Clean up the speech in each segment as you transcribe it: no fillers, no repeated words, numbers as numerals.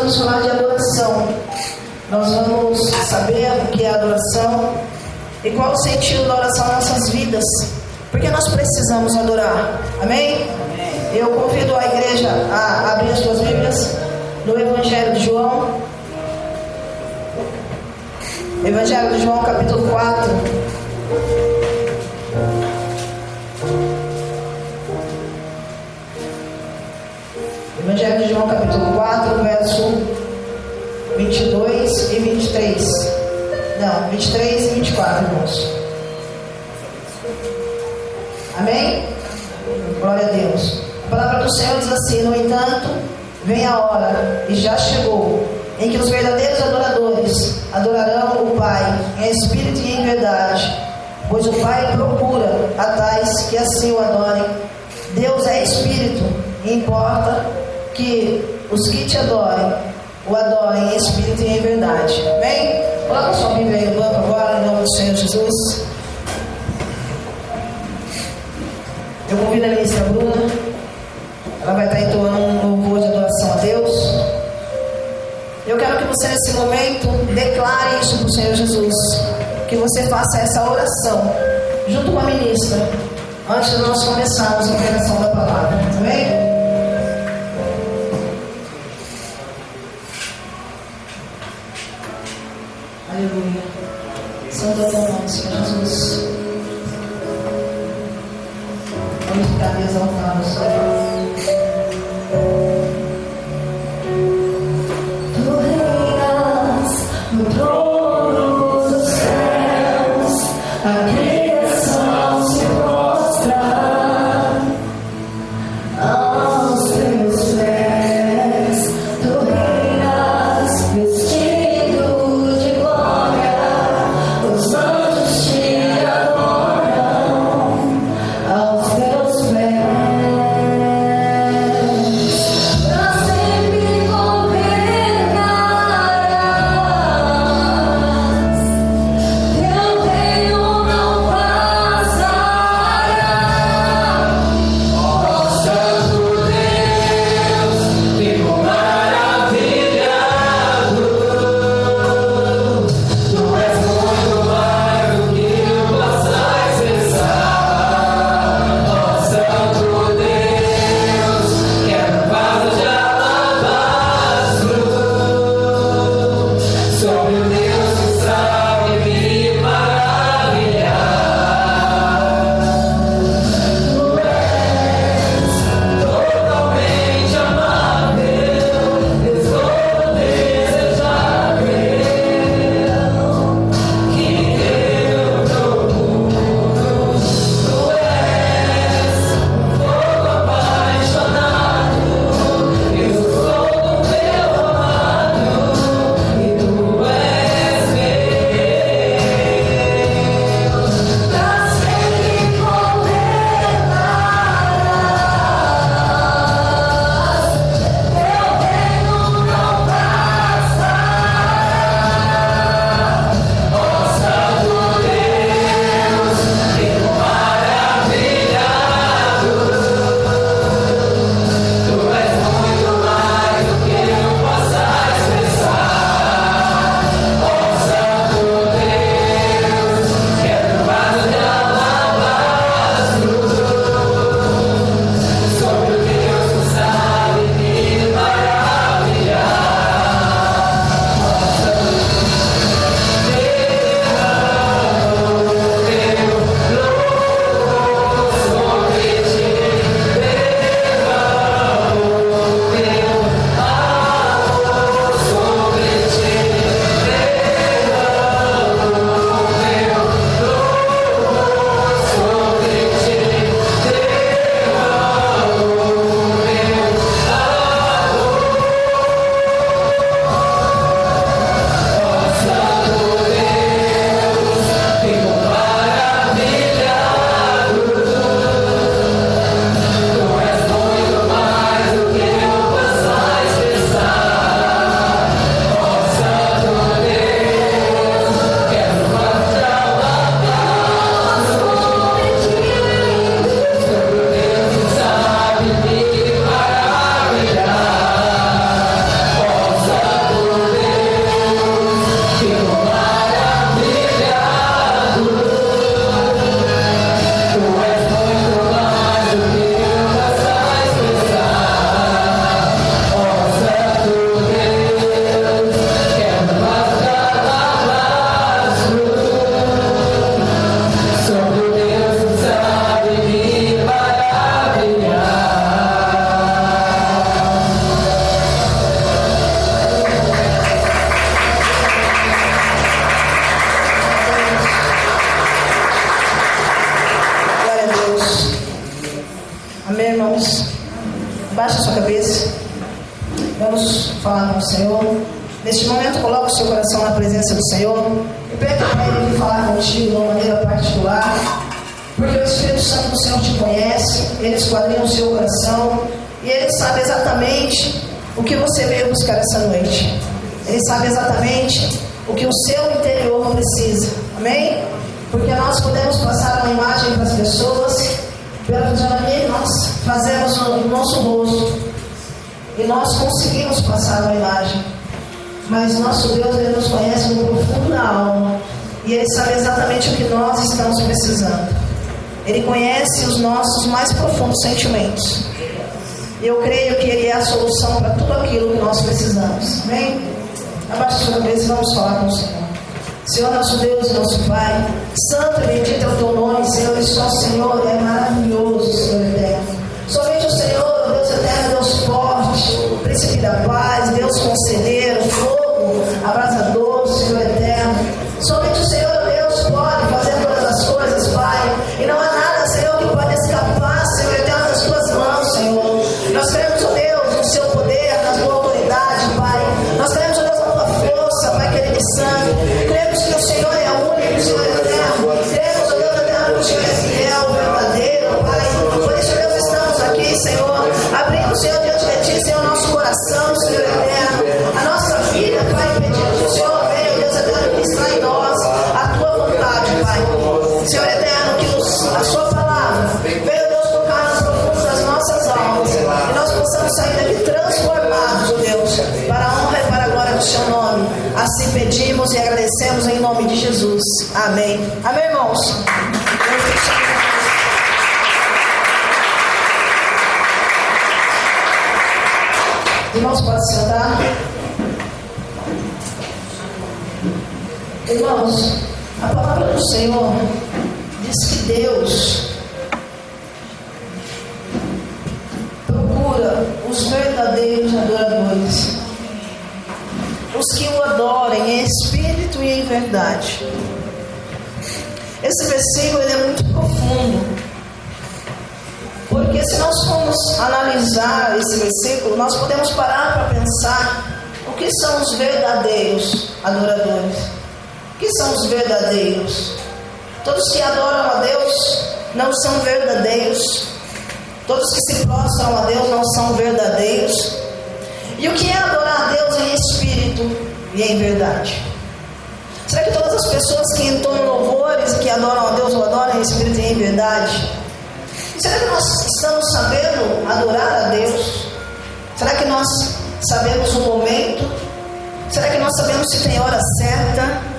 vamos falar de adoração. Nós vamos saber o que é adoração e qual o sentido da oração nas nossas vidas. Porque nós precisamos adorar. Amém? Eu convido a igreja a abrir as suas Bíblias no Evangelho de João. Evangelho de João, capítulo 4. Evangelho de João, capítulo 4, verso 22 e 23. Não, 23 e 24, irmãos. Amém? Glória a Deus. A palavra do Senhor diz assim: no entanto, vem a hora, e já chegou, em que os verdadeiros adoradores adorarão o Pai em espírito e em verdade, pois o Pai procura a tais que assim o adorem. Deus é espírito, e importa que os que te adorem o adorem em espírito e em verdade. Amém? Coloca a sua Bíblia aí no banco agora, em nome do Senhor Jesus. Eu convido a ministra Bruna. Ela vai estar entoando um louvor de adoração a Deus. Eu quero que você nesse momento declare isso para o Senhor Jesus. Que você faça essa oração junto com a ministra, antes de nós começarmos a pregação da palavra. Amém? Aleluia. Santo é o teu nome, Senhor Jesus. Vamos ficar exaltados, Senhor. Tu reinas no trono dos céus, a criação se prostra aos teus pés. Tu reinas vestido de glória, os anjos te adoram aos teus pés. falar com o Senhor. Neste momento, coloque o seu coração na presença do Senhor e pede para Ele vir falar contigo de uma maneira particular, porque o Espírito Santo do Senhor te conhece, Ele esquadrinha o seu coração e Ele sabe exatamente o que você veio buscar essa noite. Ele sabe exatamente o que o seu interior precisa. Amém? Porque nós podemos passar uma imagem para as pessoas pela fisionomia que nós fazemos no nosso rosto. E nós conseguimos passar uma imagem. Mas nosso Deus, Ele nos conhece no profundo da alma. E Ele sabe exatamente o que nós estamos precisando. Ele conhece os nossos mais profundos sentimentos. E eu creio que Ele é a solução para tudo aquilo que nós precisamos. Amém? Abaixe a sua cabeça e vamos falar com o Senhor. Senhor, nosso Deus e nosso Pai, santo e bendito é o teu nome, Senhor, e só o Senhor é maravilhoso, Senhor eterno. Somente o Senhor, Deus eterno, Deus forte, príncipe da paz, Deus conselheiro, fogo, abrasador, Senhor eterno. Somente o Senhor, Deus, pode fazer todas as coisas, Pai, e não há nada, Senhor, que pode escapar, Senhor eterno, das tuas mãos, Senhor. Nós queremos, ó Deus, no seu poder, na tua autoridade, Pai. Nós queremos, ó Deus, na tua força, Pai querido e santo. Cremos que o Senhor é único, Senhor eterno. Cremos, ó Deus eterno, que o Senhor é fiel, verdadeiro, Pai. Por isso, Deus, estamos aqui, Senhor, abrindo, Senhor, diante de Ti, Senhor, nosso coração, Senhor eterno, a nossa vida, Pai, pedindo que o Senhor venha, Deus eterno, ministrar em nós a Tua vontade, Pai. Senhor eterno, que a Sua palavra venha, Deus, tocar nas profundas das nossas almas e nós possamos sair daqui transformados, ó Deus, para a honra e para a glória do Seu nome. Assim pedimos e agradecemos em nome de Jesus. Amém. Amém, irmãos? Irmãos, pode sentar. Irmãos, a palavra do Senhor diz que Deus procura os verdadeiros adoradores, os que o adorem em espírito e em verdade. Esse versículo ele é muito profundo, porque se nós formos analisar esse versículo, nós podemos parar para pensar o que são os verdadeiros adoradores. O que são os verdadeiros? Todos que adoram a Deus não são verdadeiros. Todos que se prostram a Deus não são verdadeiros. E o que é adorar a Deus em espírito e em verdade? Será que todas as pessoas que entoam louvores e que adoram a Deus o adoram em espírito e em verdade? Será que nós estamos sabendo adorar a Deus? Será que nós sabemos o momento? Será que nós sabemos se tem hora certa?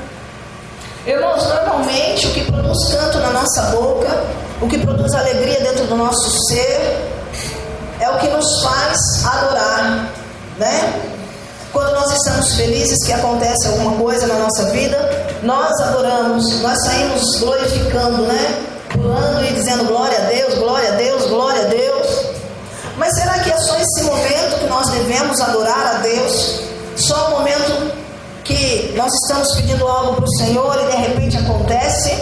Irmãos, normalmente o que produz canto na nossa boca, o que produz alegria dentro do nosso ser, é o que nos faz adorar, né? Quando nós estamos felizes que acontece alguma coisa na nossa vida, nós adoramos, nós saímos glorificando, né? Pulando e dizendo glória a Deus, glória a Deus, glória a Deus. Mas será que é só esse momento que nós devemos adorar a Deus? Só o momento que nós estamos pedindo algo para o Senhor e de repente acontece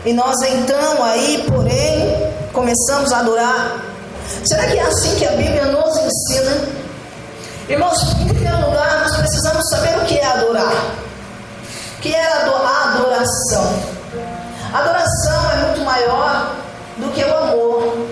e nós então aí, porém, começamos a adorar? Será que é assim que a Bíblia nos ensina? Irmãos, em primeiro lugar, nós precisamos saber o que é adorar. O que é a adoração? A adoração é muito maior do que o amor,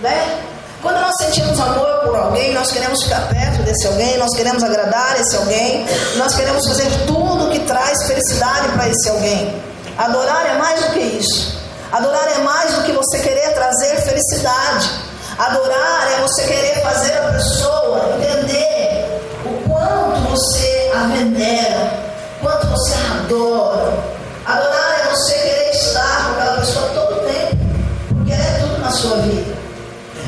né? Quando nós sentimos amor por alguém, nós queremos ficar perto desse alguém, nós queremos agradar esse alguém, nós queremos fazer tudo que traz felicidade para esse alguém. Adorar é mais do que isso. Adorar é mais do que você querer trazer felicidade. Adorar é você querer fazer a pessoa entender o quanto você a venera, quanto você a adora. Adorar é você querer estar com aquela pessoa todo o tempo, porque ela é tudo na sua vida.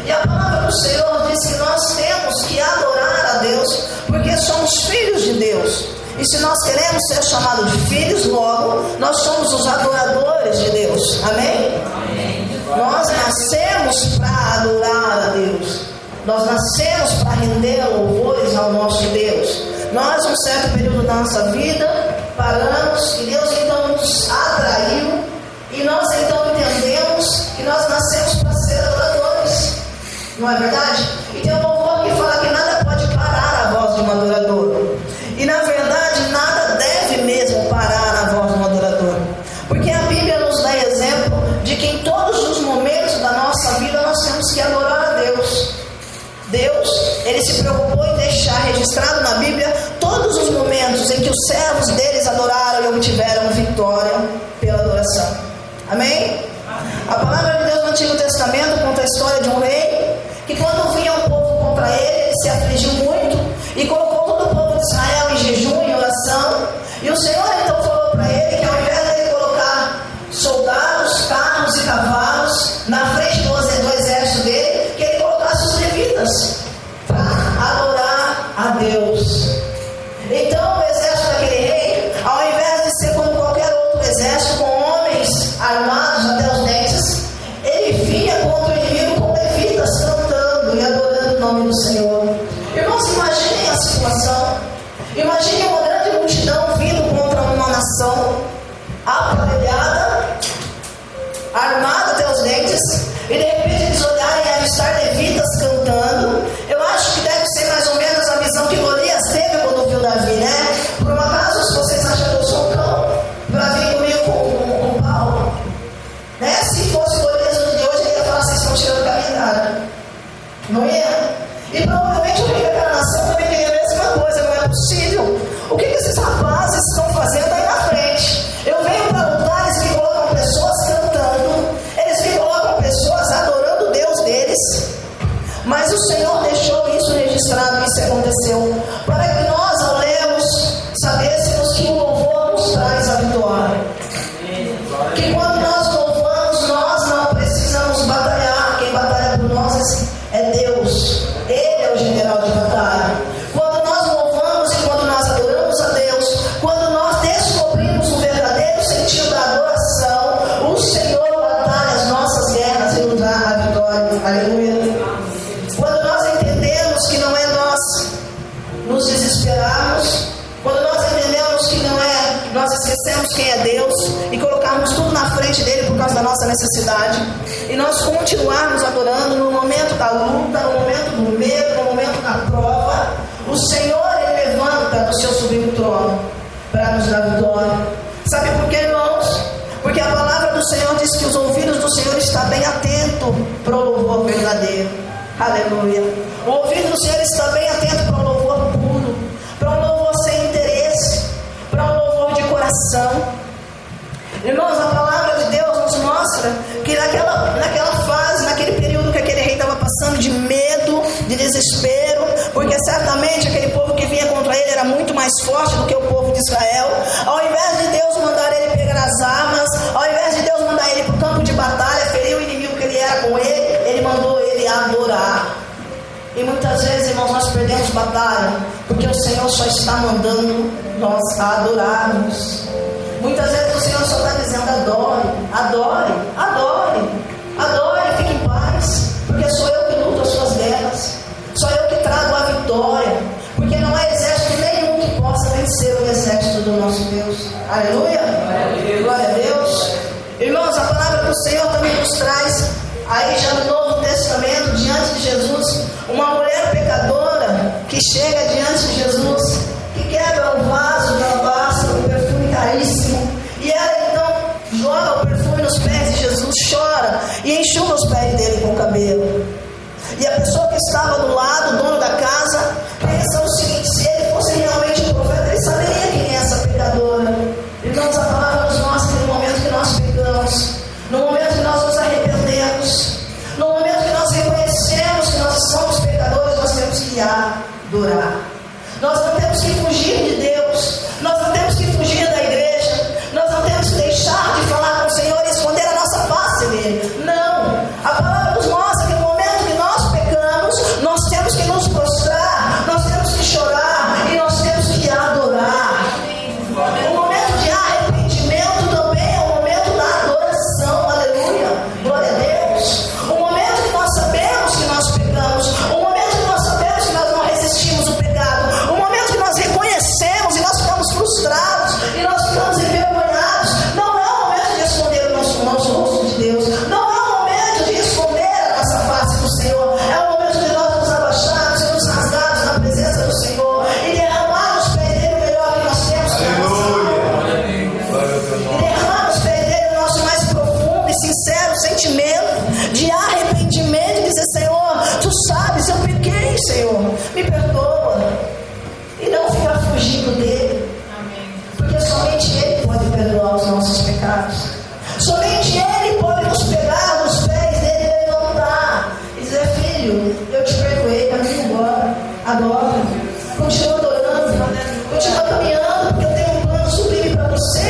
E a palavra do Senhor diz que nós temos que adorar a Deus, porque somos filhos de Deus. E se nós queremos ser chamados de filhos, logo, nós somos os adoradores de Deus. Amém? Amém. Nós nascemos para adorar a Deus. Nós nascemos para render louvores ao nosso Deus. Nós, um certo período da nossa vida, paramos e Deus então nos atraiu. E nós então entendemos que nós nascemos para ser adoradores. Não é verdade? E tem um louvor que fala que nada pode parar a voz de um adorador. nos dá exemplo de que em todos os momentos da nossa vida nós temos que adorar a Deus. Deus, Ele se preocupou em deixar registrado na Bíblia todos os momentos em que os servos deles adoraram e obtiveram vitória pela adoração. Amém? A palavra de Deus no Antigo Testamento conta a história de um rei que, quando vinha um povo contra ele se afligiu muito e colocou todo o povo de Israel em jejum e oração. E o Senhor então falou para ele que, ao invés de ele colocar soldados, carros e cavalos na frente do exército dele, que ele colocasse os levitas para adorar a Deus. Então o exército daquele rei, ao invés de ser como qualquer outro exército, com homens armados até os dentes, ele vinha contra o inimigo com levitas cantando e adorando o nome do Senhor. Irmãos, imaginem a situação. Imaginem uma grande multidão vindo contra uma nação aparelhada, armada até os dentes, e de repente eles olharem e avistar levitas cantando. Eu acho que deve ser mais ou menos a visão que Golias teve quando viu Davi, né? Por um acaso, se vocês acham que eu sou um cão, para vir comigo com Paulo, né? Se fosse Golias no dia de hoje, ele ia falar: vocês estão tirando a minha cara. Não ia? E provavelmente o rei daquela nação também queria a mesma coisa. Não é possível. O que esses rapazes estão fazendo aí na frente? Eu venho para lugares que colocam pessoas cantando, eles que colocam pessoas adorando o Deus deles, mas o Senhor deixou isso registrado, que isso aconteceu, para que nós, ao lermos, sabêssemos que o louvor nos traz a vitória. Que quando nós louvamos, nós não precisamos batalhar. Quem batalha por nós é Deus. Ele é o general de batalha. Quando nós louvamos e quando nós adoramos a Deus, quando nós descobrimos o verdadeiro sentido da adoração, o Senhor batalha as nossas guerras e nos dá a vitória. Aleluia. Quando nós entendemos que não é nós nos desesperarmos, quando nós entendemos que não é nós esquecemos quem é Deus e colocarmos tudo na frente dele por causa da nossa necessidade, e nós continuarmos adorando no momento da luta, no momento do medo, no momento da prova, o Senhor, Ele levanta do seu sublime trono para nos dar vitória. Sabe por quê, irmãos? Porque a palavra do Senhor diz que os ouvidos do Senhor estão bem atentos para o louvor verdadeiro. Aleluia. O ouvido do Senhor está bem atento para o louvor puro, para um louvor sem interesse, para um louvor de coração. Irmãos, a palavra de Deus nos mostra que naquela fase, naquele período que aquele rei estava passando de medo, de desespero, porque certamente aquele povo que vinha contra ele era muito mais forte do que o povo de Israel. Ao invés de Deus mandar ele pegar as armas, ao invés de Deus mandar ele para o campo de batalha, ferir o inimigo que ele era com ele mandou ele adorar. E muitas vezes, irmãos, nós perdemos batalha porque o Senhor só está mandando nós adorarmos. Muitas vezes o Senhor só está dizendo: adore, adore, adore, adore, fique em paz, porque sou eu que luto as suas guerras, sou eu que trago a vitória, porque não há exército nenhum que possa vencer o exército do nosso Deus. Aleluia? Glória a Deus. Irmãos, a palavra do Senhor também nos traz, aí já no Novo Testamento, diante de Jesus, uma mulher pecadora que chega diante de Jesus, que quebra um vaso de alabastro, um perfume caríssimo, e ela então joga o perfume nos pés de Jesus, chora e enxuga os pés dele com o cabelo. E a pessoa que estava do lado, o dono da casa, pensa o seguinte: se ele fosse realmente um profeta, ele saberia quem é essa pecadora. Irmãos, a palavra nos mostra que no momento que nós pecamos, no momento que nós nos arrependemos, no momento que nós reconhecemos que nós somos pecadores, nós temos que adorar. Nós não temos que fugir de Deus, nós não temos que fugir da igreja, nós não temos que deixar de falar com o Senhor e esconder a nossa face dele. Não, a palavra nos mostra que no momento que nós pecamos, nós temos que nos prostrar, nós Senhor, me perdoa. E não ficar fugindo dele. Porque somente Ele pode perdoar os nossos pecados. Somente Ele pode nos pegar nos pés dele e levantar. E dizer, filho, eu te perdoei, caminha agora. Adora. Continua adorando. Continua caminhando, porque eu tenho um plano sublime para você.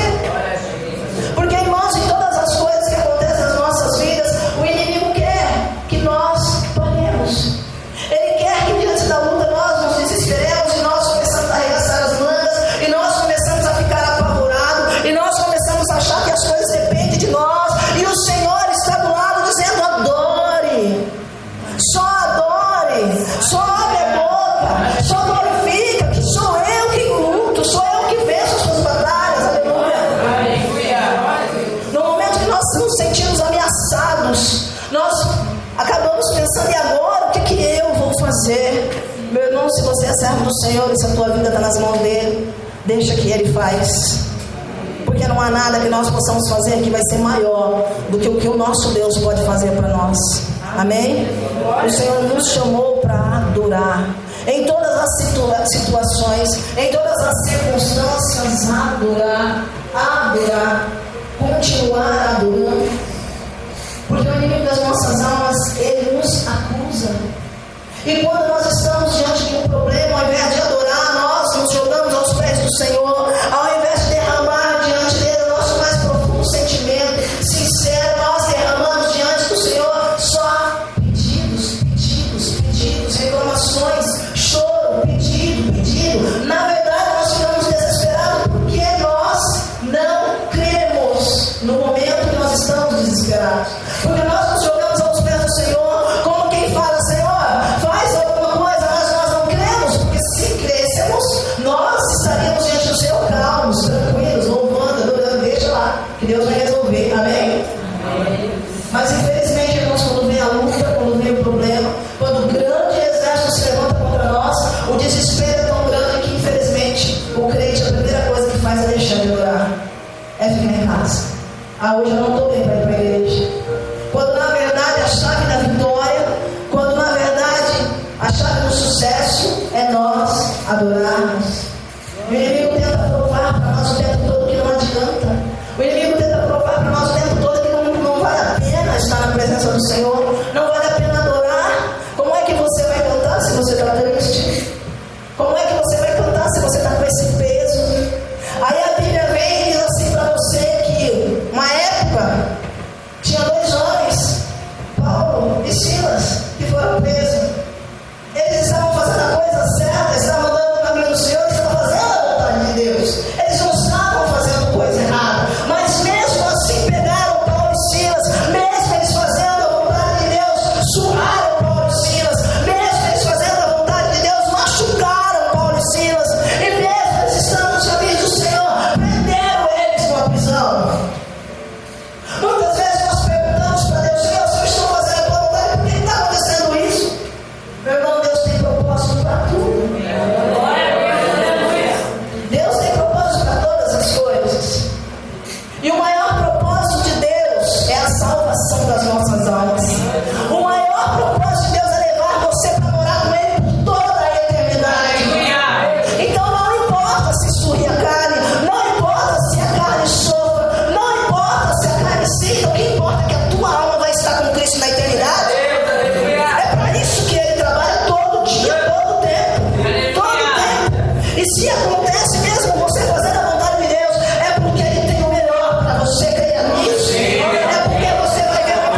Porque, irmãos, em todas as coisas que acontecem nas nossas vidas, o inimigo quer que nós paremos. Ele quer que diante da luta nós nos desesperemos e nós começamos a arregaçar as mangas e nós começamos a ficar apavorados e nós começamos a achar que as coisas dependem de nós e o Senhor está do lado dizendo, adore, só abre a boca, só glorifica, que sou eu que luto, sou eu que venço as suas batalhas, aleluia. No momento que nós nos sentimos ameaçados, nós acabamos pensando, e agora o que eu vou fazer? Meu irmão, se você é servo do Senhor e se a tua vida está nas mãos dele, deixa que ele faz. Porque não há nada que nós possamos fazer que vai ser maior do que o que o nosso Deus pode fazer para nós. Amém? O Senhor nos chamou para adorar. Em todas as situações, em todas as circunstâncias, adorar, continuar adorando. Porque o inimigo das nossas almas, ele nos acusa. E quando nós estamos diante de um problema, ao invés de adorar, nós nos jogamos aos pés do Senhor. Ao invés de derramar diante dele o nosso mais profundo sentimento sincero, nós derramamos diante do Senhor só pedidos, reclamações, choro, pedido. Na verdade, nós ficamos desesperados porque nós não cremos no momento que nós estamos desesperados. Porque nós nos jogamos aos pés do Senhor como quem fala, Senhor, faz alguma coisa, mas nós não cremos, porque se crêssemos, nós estaríamos diante do Senhor calmos, tranquilos, louvando, adorando, deixa lá, que Deus vai resolver, amém? Mas infelizmente, irmãos, quando vem a luta, quando vem o problema, quando o grande exército se levanta contra nós, o desespero é tão grande que infelizmente o crente, a primeira coisa que faz é deixar de orar, é ficar em casa. Hoje eu não estou bem para ir para a igreja. Quando na verdade a chave da vitória, quando na verdade a chave do sucesso é nós adorarmos. O inimigo tenta provar para nós o tempo todo que não adianta. O inimigo tenta provar para nós o tempo todo que não vale a pena estar na presença do Senhor, não vale a pena adorar. Como é que você vai cantar se você está triste? Como é que você vai cantar se você está com esse peso? Aí a Bíblia vem e diz assim para você que uma época tinha 2 homens, Paulo e Silas, que foram presos. Eles estavam fazendo a coisa certa, estavam andando no caminho do Senhor, estavam fazendo a vontade de Deus. Eles não estavam fazendo coisa errada, mas mesmo assim pegaram Paulo e Silas, mesmo eles fazendo a vontade de Deus, surraram Paulo e Silas, mesmo eles fazendo a vontade de Deus, machucaram Paulo e Silas, e mesmo eles estando nos caminhos do Senhor, prenderam eles numa prisão. Muitas vezes nós perguntamos para Deus, Senhor, se eu estou fazendo a tua vontade, por que está acontecendo isso? Meu irmão, Deus tem propósito para tudo. Deus tem propósito para todas as coisas. E o maior propósito de Deus é a salvação das nossas almas. O maior propósito de Deus é levar você para morar com Ele por toda a eternidade. Então não importa se esfria a carne, não importa se a carne sofra, não importa se a carne sinta, o que importa é que a tua alma vai estar com Cristo na eternidade. É para isso que Ele trabalha todo dia, todo tempo. E se acontece mesmo você fazendo a vontade de Deus, é porque Ele tem o melhor para você, creia nisso. É porque você vai ver uma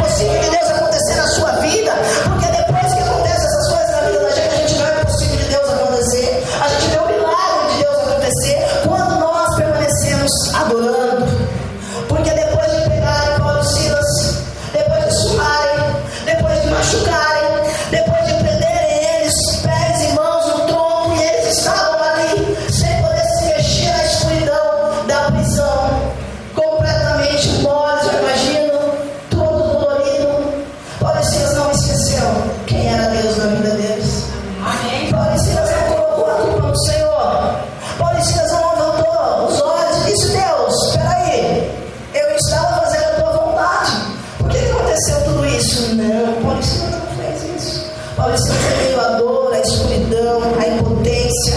Paulo estava em meio à dor, à escuridão, à impotência,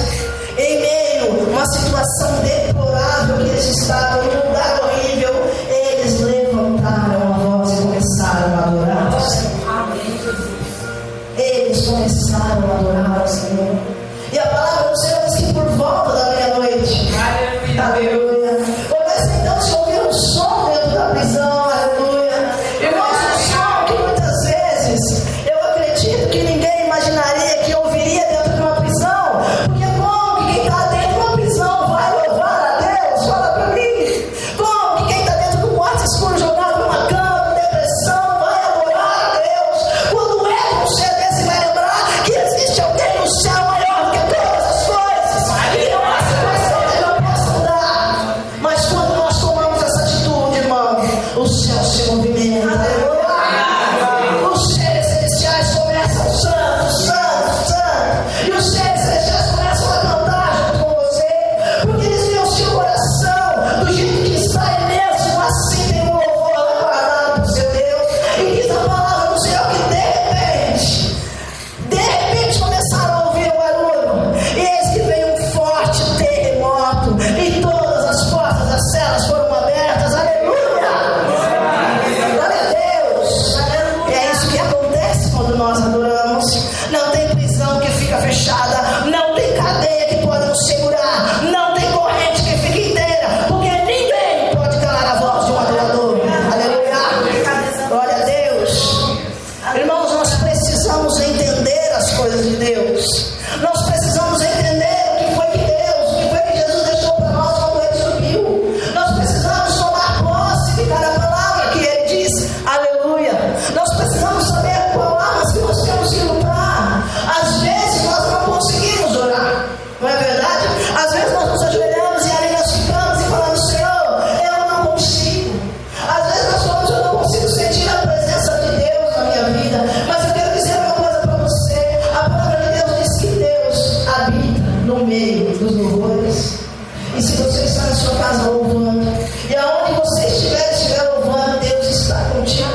em meio a uma situação deplorável que eles estavam, num lugar horrível, eles levantaram a voz e começaram a adorar o Senhor. Eles começaram a adorar o Senhor. E a palavra do Senhor diz que por volta da meia-noite, aleluia, começa então a se ouvir um som dentro da prisão, aleluia. Irmãos, um som que muitas vezes eu acredito que ninguém imaginaria que ouviria dentro de uma prisão, porque como que quem está dentro de uma prisão vai louvar a Deus? Fala para mim. Como que quem está dentro de um quarto escuro jogado numa cama com depressão vai adorar a Deus? Quando é um ser desse vai lembrar que existe alguém no céu maior do que todas as coisas, e não há situação que não possa mudar. Mas quando nós tomamos essa atitude, irmão, o céu se movimenta, aleluia. Os seres celestiais começam santo, santo, santo, e os seres celestiais começam a cantar junto com você, porque eles veem o seu coração do jeito que está, e mesmo assim tem um louvor guardado por seu Deus. E diz a palavra do Senhor que de repente começaram a ouvir o barulho, e eis que veio um forte terremoto, e todas as portas das celas foram abertas, aleluia! Glória a Deus! E é isso que acontece quando nós adoramos. Não tem prisão que fica fechada, não tem cadeia que pode nos segurar, não tem corrente que fica inteira, porque ninguém pode calar a voz de um adorador, aleluia! Glória a Deus! Irmãos, nós precisamos entender as coisas de Deus. Nós precisamos entender o que foi que Jesus deixou para nós quando Ele subiu. Nós precisamos tomar posse de cada palavra que Ele diz, aleluia. Nós precisamos saber qual armas que nós temos que lutar. Às vezes nós não conseguimos orar, não é verdade? Às vezes nós nos ajoelhamos e ali nós ficamos e falamos, Senhor, eu não consigo. Às vezes nós falamos, eu não consigo sentir a presença de Deus na minha vida. Mas eu quero dizer uma coisa para você. A palavra de Deus diz que Deus habita no meio dos louvores. E se você está na sua casa louvando, e aonde você estiver louvando, Deus está contigo.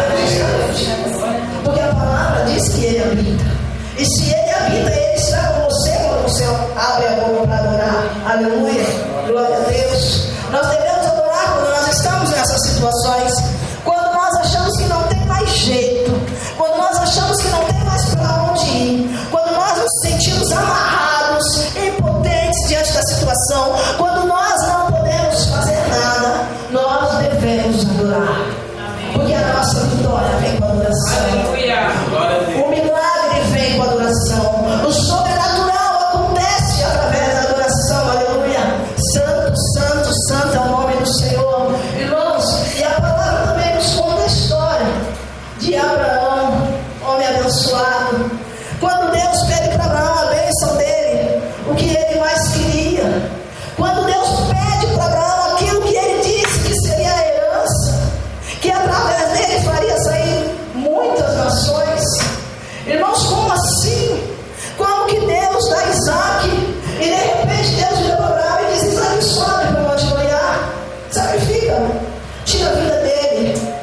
Deus está contigo. Porque a palavra diz que Ele habita. E se Ele habita, Ele está com você quando você abre a boca para adorar. Aleluia. Glória a Deus. Nós devemos adorar quando nós estamos nessas situações. Quando nós achamos que não tem mais jeito. Quando nós achamos que não tem mais para onde ir. Quando nós nos sentimos amarrados, impotentes diante da situação. Quando nós não podemos fazer nada, nós devemos adorar. Porque a nossa vitória vem com a adoração. O milagre vem com a adoração. O sobrenatural acontece através da adoração. Aleluia. Santo, santo, santo é o nome do Senhor. Irmãos, e a palavra também nos conta a história de Abraão, homem abençoado. Quando Deus pede para Abraão a bênção dele, o que ele mais queria. Quando Deus pede para Abraão aquilo que ele disse que seria a herança, que através dele faria sair muitas nações. Irmãos, como assim? Como que Deus dá Isaac e de repente Deus vira para Abraão e diz, Isaac sobe para o Monte Moriá, sacrifica, tira a vida dele.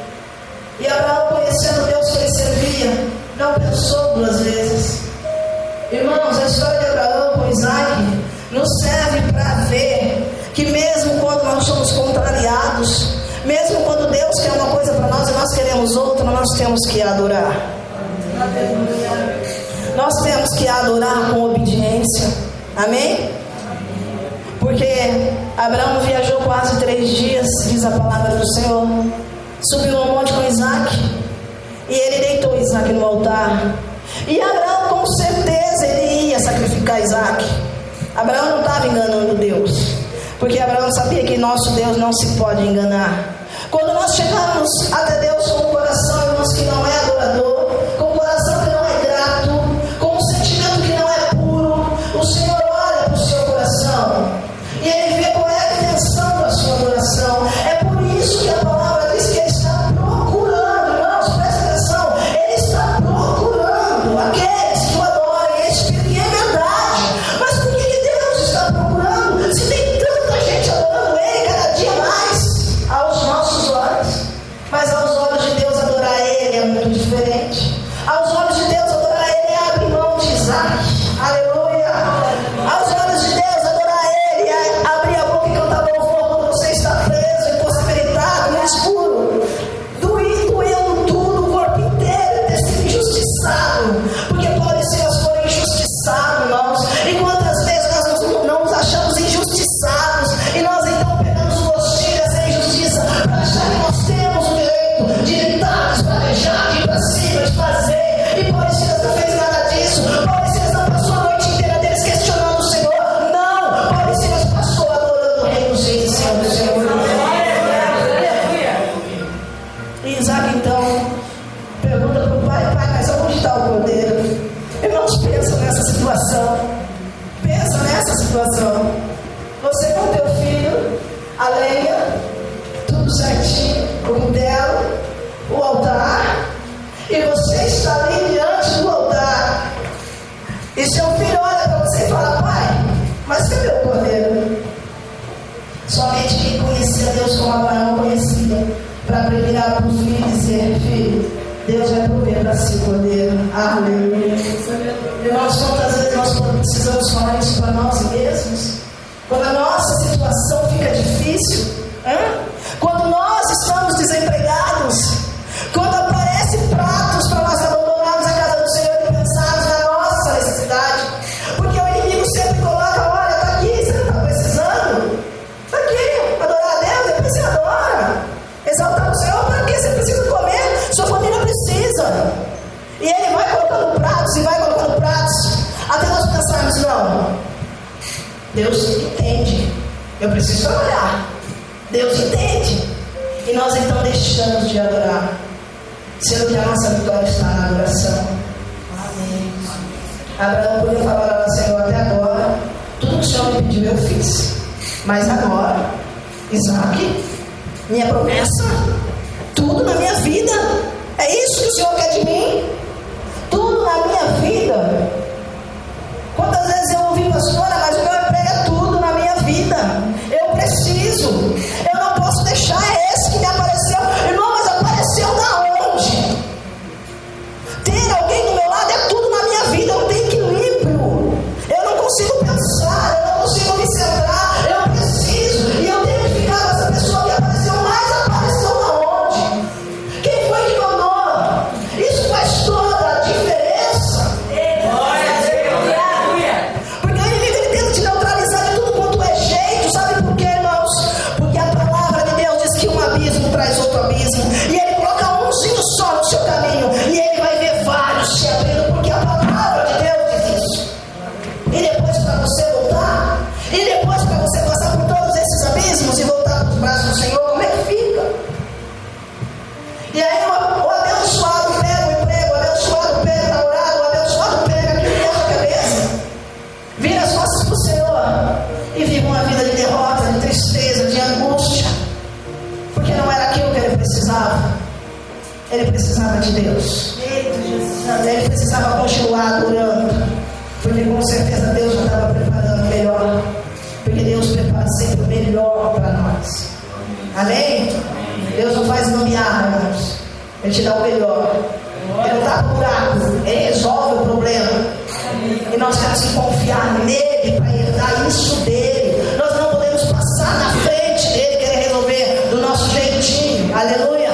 E Abraão, conhecendo o Deus que ele servia, não pensou duas vezes. Irmãos, a história de Abraão com Isaac nos serve para ver que mesmo quando nós somos contrariados, mesmo quando Deus quer uma coisa para nós e nós queremos outra, nós temos que adorar. Nós temos que adorar com obediência. Amém? Porque Abraão viajou quase 3 dias, diz a palavra do Senhor. Subiu no monte com Isaac. E ele deitou Isaac no altar. E Abraão, com certeza, ele ia sacrificar Isaac. Abraão não estava enganando Deus. Porque Abraão sabia que nosso Deus não se pode enganar. Quando nós chegamos até Deus com um coração, irmãos, que não é adorador, com um coração que não é grato, com um sentimento que não é puro, o Senhor olha para o seu coração e Ele vê qual é a intenção da sua adoração. É por isso que a palavra diz que Ele está procurando, irmãos, presta atenção, Ele está procurando aqueles que o adorem em espírito e em verdade. Mas por que Deus está procurando? Se tem tanta gente adorando Ele cada dia mais aos nossos olhos. Mas jeito, de gritar, de esbravejar, de ir pra cima, de fazer. E Paulo e Silas não fez nada disso. Paulo e Silas não passou a noite inteira deles questionando o Senhor. Não, Paulo e Silas passou adorando o Rei dos Reis e Senhor do Senhor. E Isaac então pergunta para o pai: pai, mas onde está o cordeiro? Irmãos, pensa nessa situação. Pensa nessa situação. Você com teu filho, a lenha, tudo certinho, o cutelo, o altar, e você está ali diante do altar. E seu filho olha para você e fala: pai, mas cadê o cordeiro? Somente quem conhecia Deus como Abraão conhecia, para virar para o filho e dizer: filho, Deus vai prover para si o cordeiro. Aleluia. Irmãos, quantas vezes nós precisamos falar isso para nós mesmos? Quando a nossa situação fica difícil, quando nós estamos desempregados, quando aparecem pratos para nós abandonarmos a casa do Senhor e pensarmos na nossa necessidade, porque o inimigo sempre coloca: olha, está aqui, você não está precisando? Está aqui, adorar a Deus, depois você adora. Exaltar o Senhor, para quê? Você precisa comer, sua família precisa. E ele vai colocando pratos e vai colocando pratos, até nós pensarmos: não, Deus entende, eu preciso trabalhar, Deus entende. E nós então deixamos de adorar, sendo que a nossa vitória está na adoração. Amém. Abraão podia falar: Senhor, até agora tudo que o Senhor me pediu eu fiz, mas agora, Isaac, minha promessa, tudo na minha vida, é isso que o Senhor quer de mim? Tudo na minha vida. Quantas vezes eu ouvi: pastora, mas o meu emprego é tudo na minha vida, eu preciso, eu não posso deixar esse que me apareceu. Irmão, mas apareceu da onde? Ter alguém do meu lado é tudo na minha vida, eu tenho equilíbrio, eu não consigo pensar, eu não consigo me centrar, eu preciso, e eu tenho que ficar com essa pessoa que apareceu, mas apareceu da onde? Quem foi que mandou? Isso faz toda a diferença. Porque o inimigo ele tenta te neutralizar de tudo quanto é jeito. Sabe por quê, irmãos? Porque a palavra de Deus diz que um abismo traz outro abismo, e ele coloca umzinho só no seu caminho, e ele vai ver vários se abrindo, porque a palavra de Deus diz isso. E depois para você voltar, e depois para você passar por todos esses abismos e voltar para os braços do Senhor, como é que fica? E aí o abençoado pega o emprego, o abençoado pega o namorado, o abençoado pega aquilo que a cabeça, vira as costas para o Senhor e vive uma vida de derrota, de tristeza, de angústia, porque não era aquilo que ele precisava. Ele precisava de Deus, ele precisava continuar adorando, porque com certeza Deus já estava preparando o melhor, porque Deus prepara sempre o melhor para nós. Amém? Deus não faz gambiarra, irmãos, ele te dá o melhor. Ele não dá buraco, ele resolve o problema, e nós temos que confiar nele para herdar isso dele. Nós não podemos passar na frente dele, querer resolver do nosso jeitinho. Aleluia.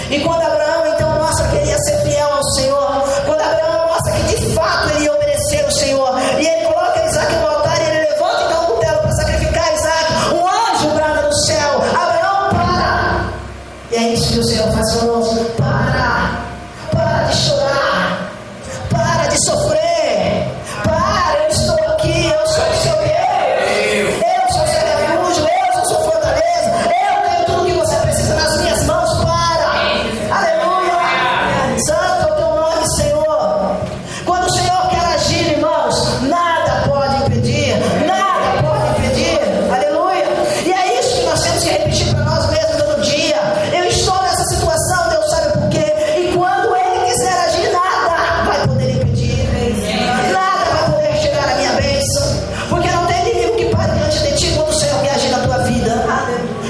E quando Abraão então mostra que ele ia ser fiel ao Senhor, quando Abraão mostra que de fato ele ia obedecer ao Senhor, e ele coloca Isaac no altar, e ele levanta então o cutelo para sacrificar Isaac, um anjo brada do céu: Abraão, para! E é isso que o Senhor faz conosco: para de chorar, para de sofrer, para, eu estou aqui, eu sou o seu Deus, eu sou o seu refúgio, eu sou sua fortaleza, eu tenho tudo que você precisa nas minhas mãos. Para! Aleluia! Santo é o teu nome, Senhor. Quando o Senhor quer agir, irmãos, nada pode impedir, nada pode impedir. Aleluia! E é isso que nós temos que repetir para nós mesmos todo dia: eu estou nessa situação, Deus sabe por quê, e quando Ele quiser agir, nada vai poder impedir, nada vai poder chegar à minha bênção, porque não tem inimigo que pare diante de ti quando o Senhor quer agir na tua vida.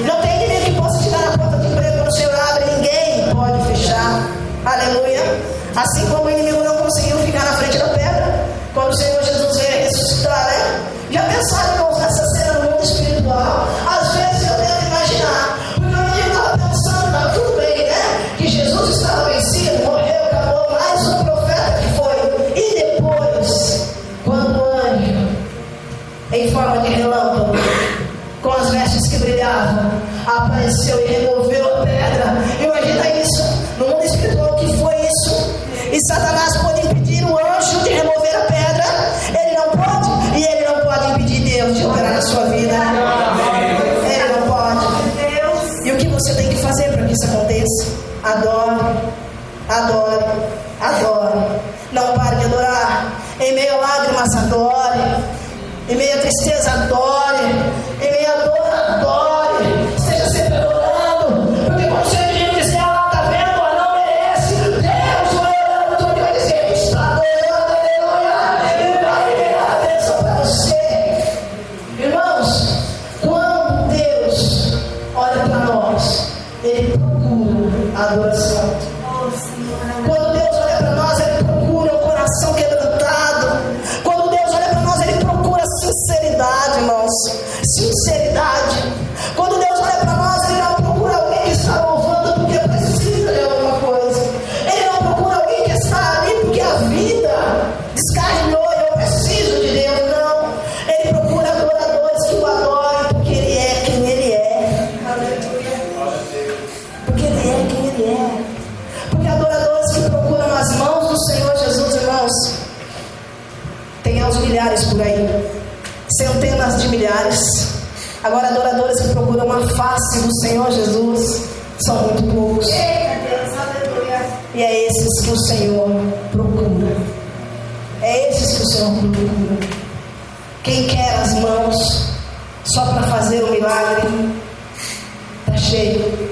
Não tem inimigo que possa te dar a porta de emprego quando o Senhor abre, ninguém pode fechar. Aleluia. Assim como o inimigo não conseguiu ficar na frente da pedra quando o Senhor Jesus veio ressuscitar, né? Já pensaram, irmãos, nessa cena no mundo espiritual? Às vezes eu tento imaginar, porque o inimigo estava pensando: não, tudo bem, né? Que Jesus estava vencido, morreu, acabou, mais um profeta que foi. E depois, quando o anjo, em forma de relâmpago, com as vestes que brilhavam, apareceu e removeu a pedra, imagina isso. Satanás pode impedir o anjo de remover a pedra, ele não pode, e ele não pode impedir Deus de operar na sua vida. Ele não pode. E o que você tem que fazer para que isso aconteça? Adore, adore, adore. Não pare de adorar. Em meio a lágrimas, adore. Em meio a tristeza, adore. Em meio a dor, adore. Esteja sempre adorando. Porque quando você diz, ela está vendo, ela não merece. Deus vai orando, tudo vai dizer, está adorando, aleluia. Ele vai liberar a bênção para você. Irmãos, quando Deus olha para nós, Ele procura a adoração. Quando Deus olha para nós, Ele procura o coração quebrantado. Quando Deus olha para nós, Ele procura sinceridade, irmãos. Sinceridade. Quando Deus olha para nós, Ele não procura alguém que está louvando porque precisa de alguma coisa. Ele não procura alguém que está ali porque a vida descarrilhou e eu preciso de Deus. Não. Ele procura adoradores que o adorem porque Ele é quem Ele é. Porque Ele é quem Ele é. Porque adoradores que procuram as mãos do Senhor Jesus, irmãos, tem aos milhares por aí, centenas de milhares. Agora, adoradores que procuram a face do Senhor Jesus são muito poucos. E é esses que o Senhor procura. É esses que o Senhor procura. Quem quer as mãos só para fazer o milagre está cheio.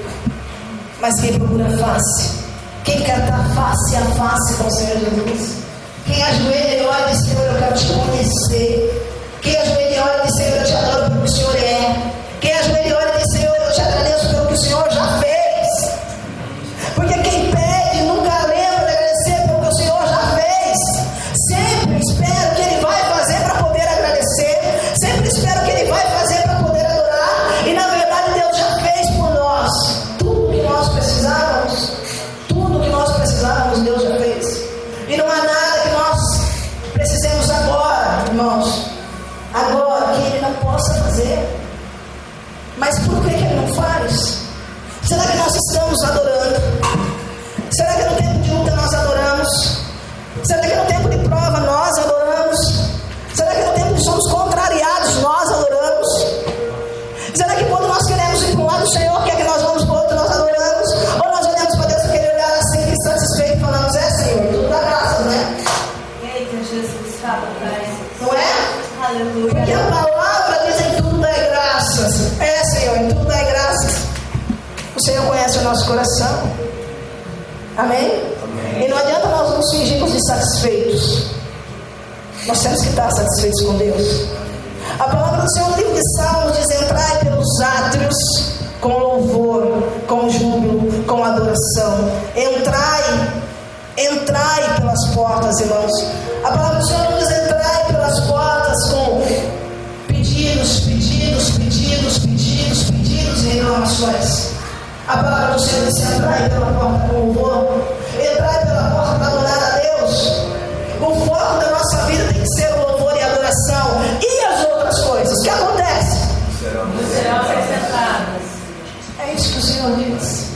Mas quem procura a face, quem quer estar face a face com o Senhor Jesus, quem ajoelha e olha e diz, Senhor, eu quero te conhecer. Quem ajoelha e olha e diz, Senhor, eu te adoro pelo que o Senhor é. Quem ajoelha e olha e diz, Senhor, eu te agradeço pelo que o Senhor já fez. Porque quem pede nunca lembra de agradecer pelo que o Senhor já fez. Sempre espera o que Ele vai fazer para poder agradecer. Sempre espera o que Ele vai fazer para poder adorar. E na verdade Deus já fez por nós. Tudo que nós precisávamos, Deus já fez. E não há nada que nós precisemos agora, irmãos, agora que Ele não possa fazer. Mas por que Ele não faz? Será que nós estamos adorando? Será que no tempo de luta nós adoramos? Será que no tempo de prova nós adoramos? Será que no tempo que somos contrariados nós adoramos? Será que quando nós queremos ir para um lado, o Senhor quer que nós vamos para o outro, nós adoramos? Ou nós olhamos para Deus e queremos olhar assim, satisfeito, e falamos, Senhor, tudo dá graças, né? Eita, Jesus, fala para isso. Não é? Aleluia. Porque a palavra diz em tudo dá graças. Senhor, em tudo dá graças. O Senhor conhece o nosso coração. Amém? E não adianta nós nos fingirmos insatisfeitos. Nós temos que estar satisfeitos com Deus. A palavra do Senhor no livro de Salmos diz, entrai pelos átrios com louvor, com júbilo, com adoração. Entrai pelas portas, irmãos. A palavra do Senhor diz, entrai pelas portas com pedidos e reclamações. A palavra do Senhor diz, entrai pela porta com louvor, entrai pela porta para adorar a Deus. O foco da nossa vida tem que ser o louvor e a adoração. E as outras coisas, o que acontece? Serão acrescentadas. É isso que o Senhor diz.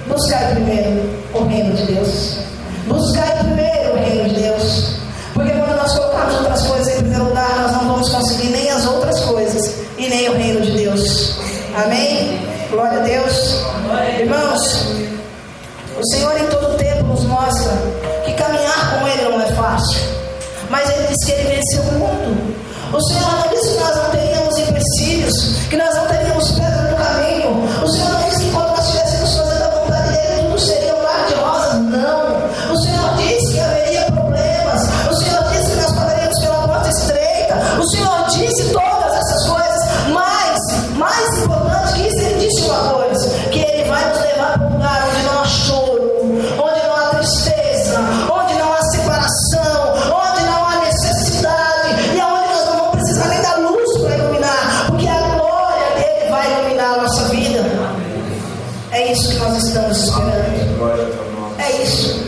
Buscai primeiro o reino de Deus. Buscai primeiro o reino de Deus. Porque quando nós colocarmos outras coisas em primeiro lugar, nós não vamos conseguir nem as outras coisas e nem o reino de Deus. Amém? Glória a Deus. Irmãos, o Senhor em todo tempo nos mostra que caminhar com Ele não é fácil. Mas Ele disse que Ele venceu o mundo. O Senhor não disse que nós não teríamos empecilhos, que nós não teríamos pedra no caminho. O Senhor não disse que quando nós estivéssemos fazendo a vontade dEle, tudo seria um mar de rosas. Não. O Senhor disse que haveria problemas. O Senhor disse que nós pagaríamos pela porta estreita. O Senhor disse todas essas coisas. Mas, mais importante que isso, Ele disse uma coisa: que Ele vai nos levar para um lugar onde não há choro, onde não há tristeza, onde não há separação, onde não há necessidade, e aonde nós não vamos precisar nem da luz para iluminar, porque a glória dele vai iluminar a nossa vida. É isso que nós estamos esperando. É isso.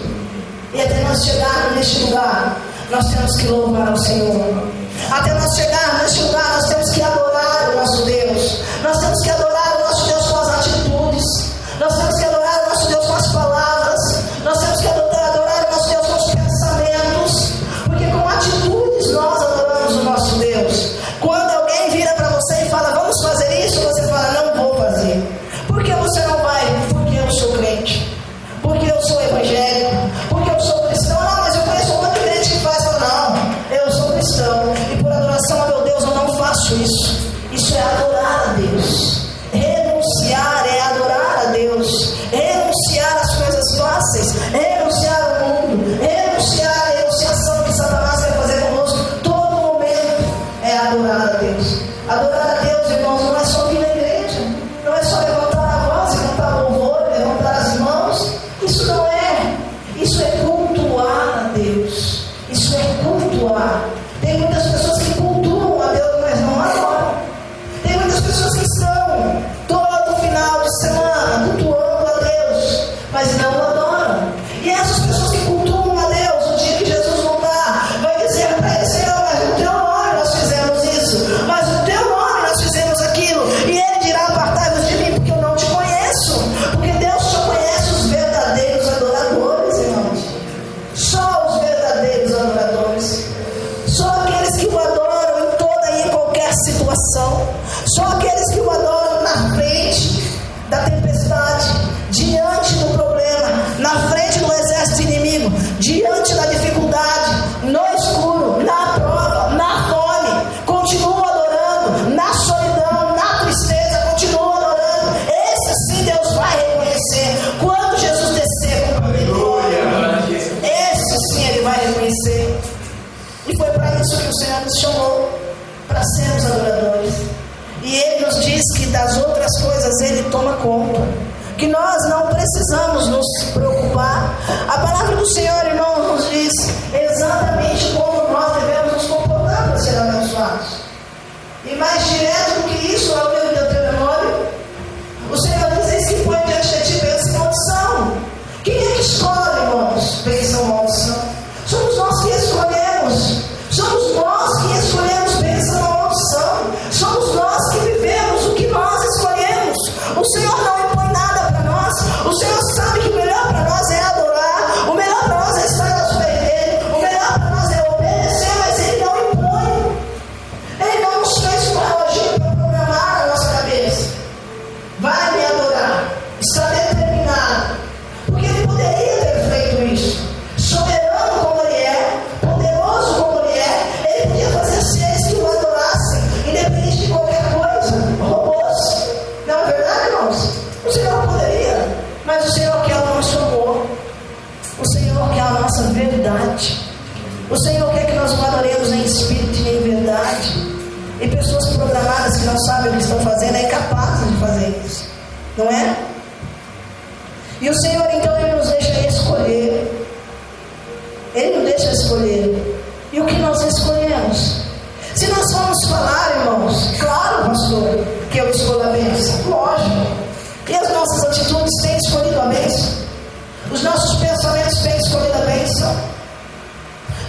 E até nós chegarmos neste lugar, nós temos que louvar ao Senhor. Até nós chegarmos neste lugar, nós temos que adorar o nosso Deus. Nós temos que adorar o nosso Deus com as atitudes. Nós temos que adorar o nosso Deus com as palavras. Nós temos que adorar o nosso Deus com os fáceis, renunciar ao mundo, renunciar à negociação que Satanás quer fazer conosco. Todo momento é adorar a Deus. Adorar a Deus, irmãos, não é só vir na igreja, não é só levantar a voz e cantar louvor, levantar as mãos. Isso não é. Isso é cultuar a Deus. Isso é cultuar. Tem muitas pessoas que cultuam a Deus, mas não adoram. Tem muitas pessoas que estão todo final de semana cultuando a Deus, mas não adoram. E essas pessoas que cultuam a Deus, o dia que Jesus voltar, vai dizer para ele: Senhor, mas no teu nome nós fizemos isso, mas no teu nome nós fizemos aquilo. E ele dirá: apartai-vos de mim, porque eu não te conheço. Porque Deus só conhece os verdadeiros adoradores, irmãos. Só os verdadeiros adoradores. Só aqueles que o adoram em toda e em qualquer situação. Só aqueles que o adoram na frente da tempestade, diante do problema, na frente do exército inimigo, diante da dificuldade, no escuro, na prova, na fome, continuam adorando, na solidão, na tristeza, continuam adorando. Esse sim Deus vai reconhecer quando Jesus descer com poder. Esse sim Ele vai reconhecer. E foi para isso que o Senhor nos chamou, para sermos adoradores. E Ele nos diz que das outras coisas Ele toma conta, que nós não precisamos nos preocupar. A palavra do Senhor, irmãos, nos diz exatamente como nós devemos nos comportar para ser abençoados. E mais direto do que isso, ao livro de Deuteronômio, o Senhor diz: eis que põe diante de ti bênção e maldição. Quem é que escolhe, irmãos, bênção e maldição? Somos nós que escolhemos. Somos nós que escolhemos bênção ou maldição. Somos nós que vivemos o que nós escolhemos. O Senhor não impõe nada para nós. O Senhor sabe que o melhor para nós é adorar. O melhor para nós é estar aos pés dele. O melhor para nós é obedecer, mas Ele não impõe. Ele não nos fez um relógio para programar a nossa cabeça. Vai me adorar. Está determinado. Porque Ele poderia ter feito isso. Soberano como Ele é, poderoso como Ele é, Ele podia fazer seres que o adorassem, independente de qualquer coisa, robôs. Não é verdade, irmãos? O Senhor poderia, mas o Senhor quer o nosso amor. O Senhor quer a nossa verdade. O Senhor quer que nós o adoremos em espírito e em verdade. E pessoas programadas que não sabem o que estão fazendo é incapazes de fazer isso, não é? E o Senhor então Ele nos deixa escolher. Ele nos deixa escolher. E o que nós escolhemos? Se nós formos falar, irmãos, claro, pastor, que eu escolho a bênção, lógico. E as nossas atitudes têm escolhido a bênção. Os nossos pensamentos têm escolhido a bênção.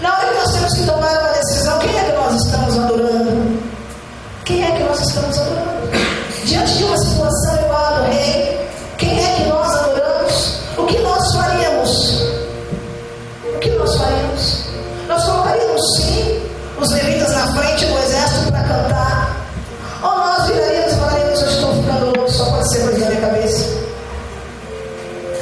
Na hora que nós temos que tomar uma decisão, quem é que nós estamos adorando? Quem é que nós estamos adorando? Diante de uma situação igual ao rei, quem é que nós adoramos? O que nós faríamos? O que nós faríamos? Nós colocaríamos sim os levitas na frente do exército para cantar, ou nós viraríamos e falaríamos: eu estou ficando louco, só pode ser coisa da minha cabeça.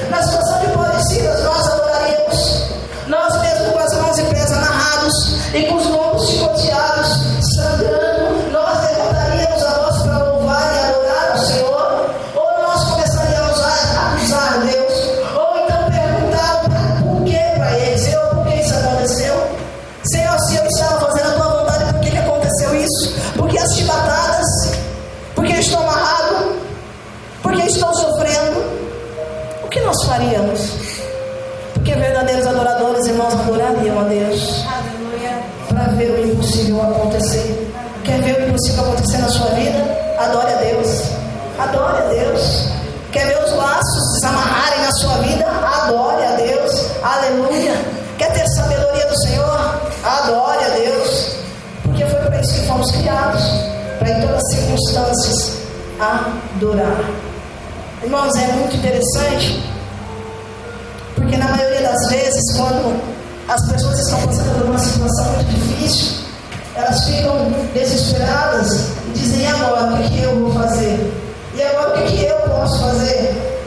Na situação de parecidas, nós adoraríamos, nós mesmos com as mãos e pés amarrados e com os lombos chicoteados, sangrando, nós levantaríamos a voz para louvar e adorar ao Senhor, ou nós começaríamos a acusar Deus, ou então perguntar por que para Ele: Senhor, por que isso aconteceu? Senhor, se eu estava fazendo a tua vontade, por que aconteceu isso? Por que as chibatadas? Por que estou amarrado? Por que estou sofrendo? O que nós faríamos? Porque verdadeiros adoradores, irmãos, adorariam a Deus. Aleluia. Para ver o impossível acontecer. Quer ver o impossível acontecer na sua vida? Adore a Deus. Adore a Deus. Quer ver os laços desamarrarem na sua vida? Adore a Deus. Aleluia. Quer ter sabedoria do Senhor? Adore a Deus. Porque foi para isso que fomos criados. Para em todas as circunstâncias adorar. Irmãos, é muito interessante, porque na maioria das vezes, quando as pessoas estão passando por uma situação muito difícil, elas ficam desesperadas e dizem: e agora, o que eu vou fazer? E agora, o que eu posso fazer?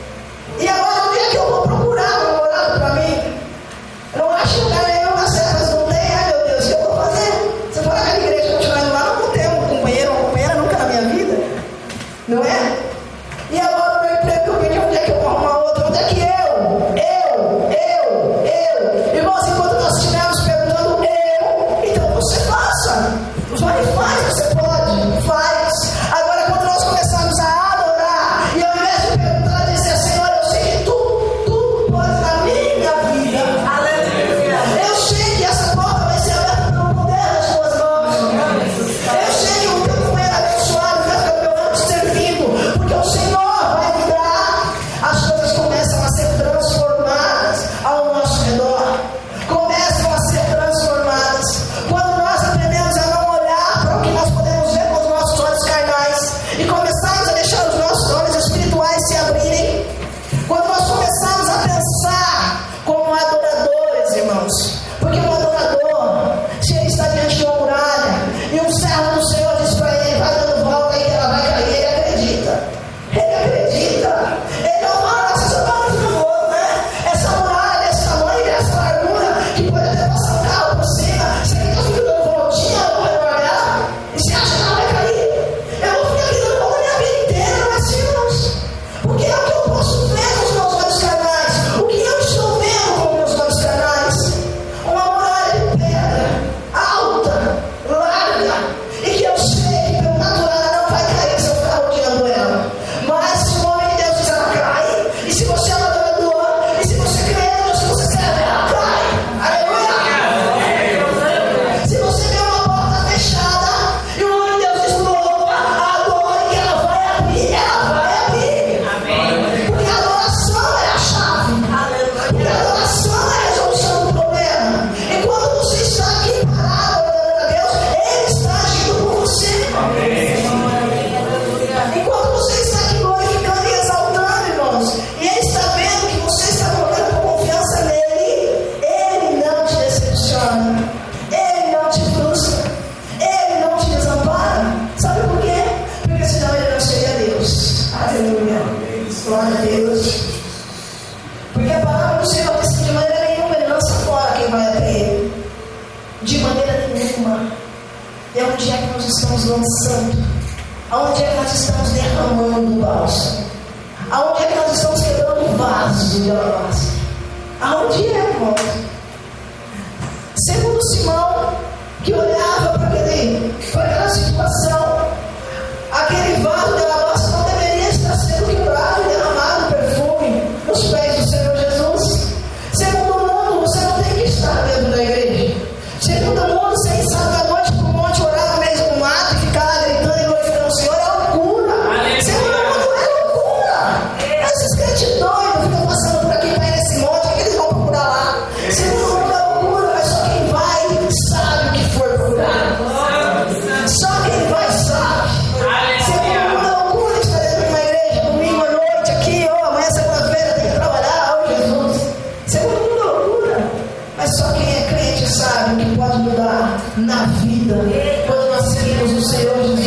E agora, onde é que eu vou procurar um namorado para mim? Eu não acho que lugar nenhum nas serras não tem. Ai, meu Deus, o que eu vou fazer? Se eu for naquela igreja continuando lá, não vou ter um companheiro ou uma companheira nunca na minha vida, não é? E agora, o meu emprego, onde é que eu vou arrumar outro? Onde é que eu De maneira nenhuma. É onde é que nós estamos lançando? Aonde é que nós estamos derramando o bálsamo? Aonde é que nós estamos quebrando o vaso de alabastro? Aonde é, irmão? Segundo Simão, que olhava para aquela situação, aquele vaso de alabastro não deveria estar sendo quebrado e derramado perfume nos pés do Senhor Jesus. Segundo o mundo, você não tem que estar dentro da igreja. Segundo o mundo, você ir sábado à noite para o monte, orar no meio do mato e ficar lá gritando e glorificando o Senhor é loucura. Segundo o mundo, é loucura. Esses crentes doidos ficam passando por aqui para ir nesse monte, o que eles vão procurar lá? Segundo o mundo, é loucura, mas só quem vai sabe o que for procurar. Só quem vai sabe. Segundo o mundo, é loucura estar dentro de uma igreja domingo à noite aqui, amanhã segunda-feira tem que trabalhar, Jesus. Segundo o mundo, é loucura. Mas só quem é crente sabe o que pode mudar na vida quando nós seguimos o Senhor Jesus.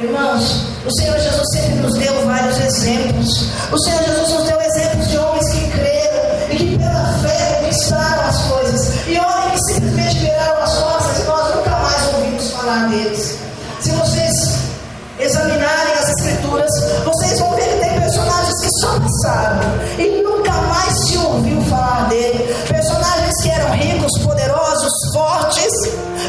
Irmãos, o Senhor Jesus sempre nos deu vários exemplos. O Senhor Jesus nos deu exemplos de homens que creram e que pela fé conquistaram as coisas. E homens que simplesmente viraram as costas e nós nunca mais ouvimos falar deles. Se vocês examinarem as Escrituras, vocês vão ver que tem personagens que só passaram e nunca mais se ouviu falar dele. Personagens que eram ricos, poderosos, fortes,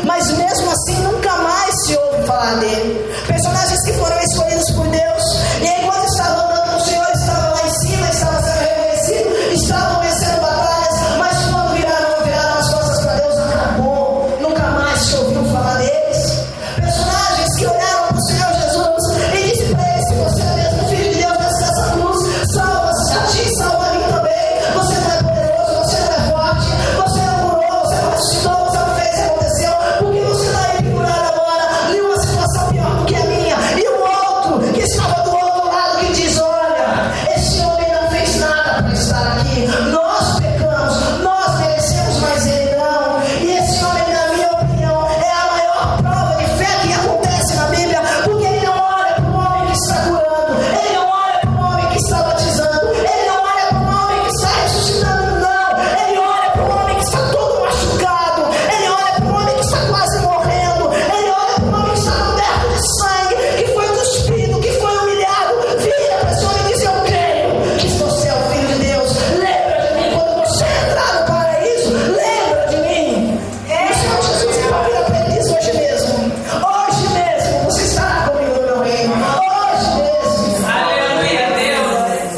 mas mesmo assim nunca mais se ouve falar dele. Personagens que foram escolhidos por Deus e enquanto estavam andando com o Senhor, estavam lá em cima, estavam sendo reconhecidos, estavam vencendo batalhas, mas quando viraram as costas para Deus, acabou. Nunca mais se ouviu falar deles. Personagens que olharam para o Senhor Jesus e disse para ele: se você é mesmo filho de Deus, desce dessa cruz, salva-se a ti, salva a mim também. Você não é poderoso, você não é forte, você não curou, você não ressuscitou, você não fez e aconteceu, porque você está aí pendurado agora em uma situação pior do que a minha. E o outro que estava do outro lado que diz: olha, esse homem não fez nada para estar aqui, nós pecamos, nós merecemos, mas ele não. E esse homem, na minha opinião, é a maior prova de fé que acontece na Bíblia, porque ele não olha para o homem que está curando, ele não olha para o homem que está batizando, ele não olha para o homem que está ressuscitando, não. Ele olha para o homem que está todo machucado, ele olha para o homem que está quase morrendo, ele olha para o homem que está coberto de sangue, que foi cuspido, que foi humilhado. Vira para esse homem e diz: eu creio que você é o Filho de Deus. Lembra de mim quando você entrar no paraíso, lembra de mim. O Senhor Jesus então vira para ele e diz: hoje mesmo você estará comigo no meu reino, hoje mesmo. Aleluia, Deus.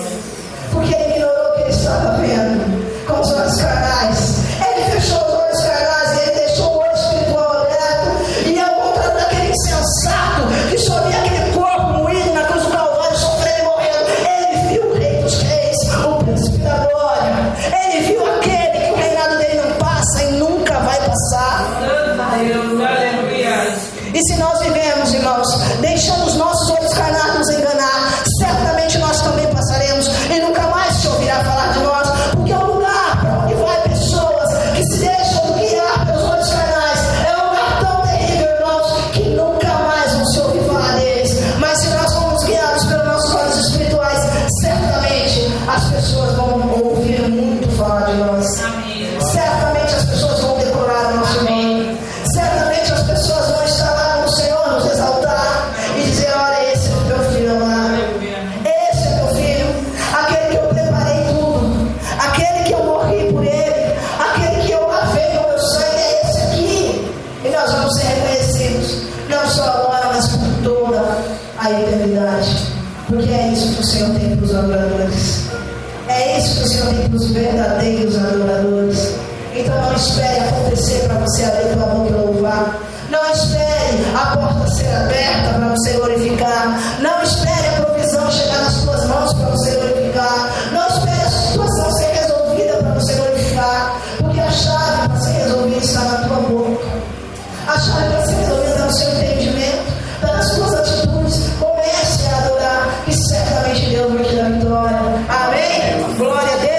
Porque ele ignorou o que ele estava vendo com os olhos carnais. Ele fechou os olhos carnais e ele deixou o olho espiritual aberto. E ao contrário daquele insensato que só via aquele corpo moído na cruz do Calvário, sofrendo e morrendo, ele viu o Rei dos Reis, o Príncipe da Glória. Ele viu aquele que o reinado dele não passa e nunca vai passar. Aleluia. E se nós vivemos, irmãos, deixando os nossos olhos carnais nos enganar, certamente nós também passaremos e nunca mais se ouvirá falar de nós, porque é um lugar para onde vai pessoas que se deixam guiar pelos olhos carnais. É um lugar tão terrível, irmãos, que nunca mais vão se ouvir falar deles. Mas se nós formos guiados pelos nossos olhos espirituais, certamente as pessoas vão ouvir muito falar de nós. Amém. Certamente as pessoas vão decorar o nosso nome. Certamente as pessoas vão estar lá com o Senhor, nos exaltar e dizer: olha, esse é o meu filho amado, esse é meu filho, aquele que eu preparei tudo, aquele que eu morri por ele, aquele que eu lavei com meu sangue, é esse aqui. E nós vamos ser reconhecidos, não só agora, mas por toda a eternidade, porque é isso que o Senhor tem para os adoradores. É isso que o Senhor tem para os verdadeiros adoradores. Então não espere acontecer para você abrir tua boca e louvar. Não espere a porta ser aberta para você glorificar. Não espere a provisão chegar nas tuas mãos para você glorificar. Não espere a situação ser resolvida para você glorificar. Porque a chave para ser resolvida está na tua boca. A chave para ser resolvida está no seu entendimento, está nas tuas atitudes. Comece a adorar, que certamente Deus vai te dar vitória. Amém? Glória a Deus.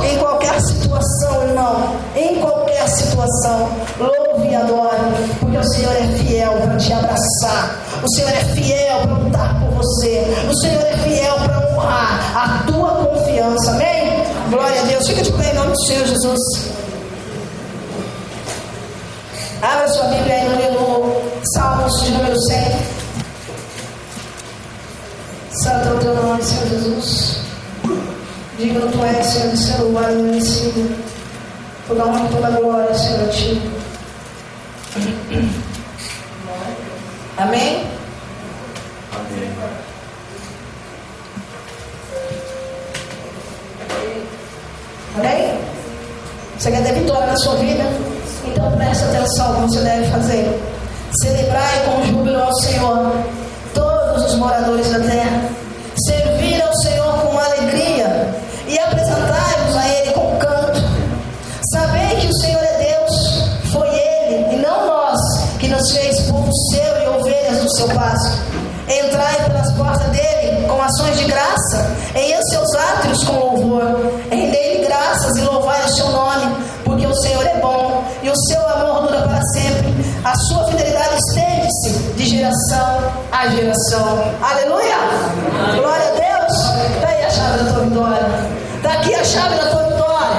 Em qualquer situação, irmão, em qualquer situação, louve e adore, porque o Senhor é fiel para te abraçar, o Senhor é fiel para lutar por você, o Senhor é fiel para honrar a tua confiança. Amém? Glória a Deus. Fica de pé em nome do Senhor Jesus. Abra sua Bíblia aí no livro Salmos de número 100. Santo é o teu nome, Senhor Jesus. Digno tu és, Senhor, de ser louvado e merecido. Toda honra e toda glória, Senhor, a ti. Amém? Amém? Você quer ter vitória na sua vida? Então preste atenção no que você deve fazer. Celebrai com júbilo ao Senhor todos os moradores da terra. Servir ao Senhor com alegria e apresentai-vos a Ele com canto. Sabei que o Senhor é Deus, foi Ele e não nós que nos fez povo seu e ovelhas do seu pasto. Entrai pelas portas dele com ações de graça, em seus átrios com louvor. Rendei-lhe graças e louvai o seu nome, porque o Senhor é bom e o seu amor dura para sempre. A sua fidelidade estende-se de geração a geração. Aleluia! Glória a Deus! Está aí a chave da tua vitória. Está aqui a chave da tua vitória.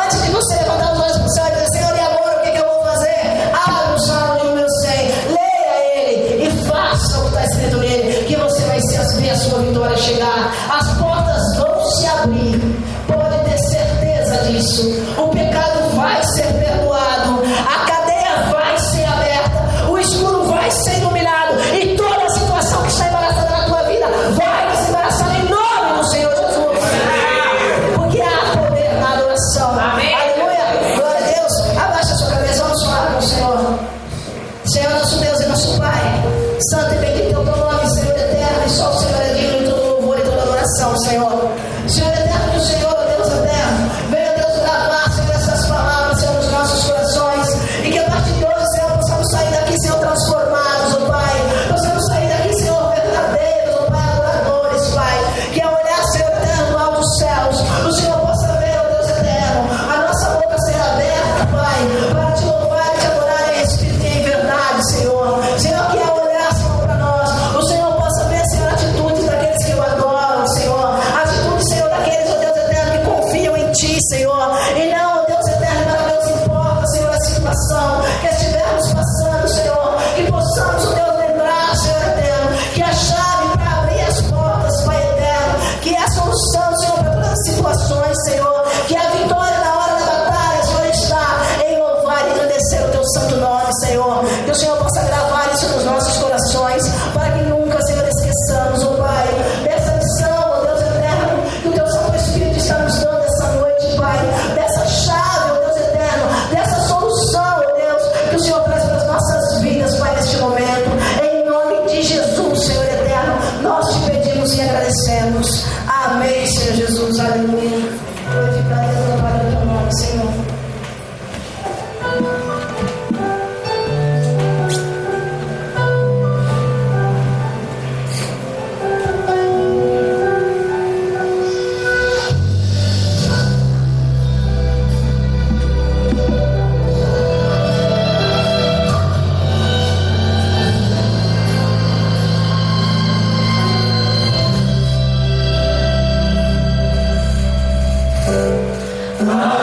Antes de você levantar os olhos para o céu e dizer: Senhor, e agora o que eu vou fazer? Abra o Salmo de número 100, leia ele e faça o que está escrito nele, que você vai ver a sua vitória chegar. As portas vão se abrir. Pode ter certeza disso. O pecado vai ser perdoado. A cadeia vai ser aberta. O escuro vai ser iluminado. E toda a situação que está embaraçada na tua vida vai se embaraçar em nome do Senhor Jesus. Porque há poder na adoração. Amém. Aleluia. Glória a Deus. Abaixa a sua cabeça. Vamos falar com o Senhor. Senhor, nosso Deus e nosso Pai, santo e bendito é o teu nome, Senhor eterno, e só o Senhor é digno de todo louvor e toda adoração, Senhor. Senhor eterno, Senhor, ó Deus eterno, venha, Deus, gravar, Senhor, essas palavras, Senhor, nos nossos corações, e que a partir de hoje, Senhor, possamos sair daqui, Senhor, transformados, ó Pai, possamos sair daqui, Senhor, verdadeiros, ó Pai, adoradores, Pai, que ao olhar, Senhor eterno, do alto dos céus, o Senhor possa ver, ó Deus eterno, a nossa boca ser aberta, Pai, para te louvar e te adorar em espírito e em verdade, Senhor. Senhor, que ao olhar, Senhor, para nós, o Senhor possa ver, Senhor, atitudes daqueles que o adoram, Senhor. Atitudes, Senhor, daqueles, ó Deus eterno, que confiam em Ti, Senhor. E não, ó Deus eterno, para Deus importa, Senhor, a situação que estivermos passando, Senhor. Que possamos, ó Deus, lembrar, Senhor eterno, que a chave para abrir as portas, Pai eterno, que é a solução, Senhor, para todas as situações, Senhor. Que a vitória na hora da batalha, Senhor, está em louvar e agradecer o Teu santo nome, Senhor. Que o Senhor possa gravar isso nos nossos corações, para que nunca, Senhor, esqueçamos, ó Pai, dessa missão, ó Deus eterno, que o Teu Santo Espírito está nos dando essa noite, Pai, dessa chave, ó Deus eterno, dessa solução, ó Deus, que o Senhor traz para as nossas vidas, Pai, neste momento. Em nome de Jesus, Senhor eterno, nós te pedimos e agradecemos. Amém, Senhor Jesus. Aleluia. Glorificado e louvado o Teu nome, Senhor. Amém.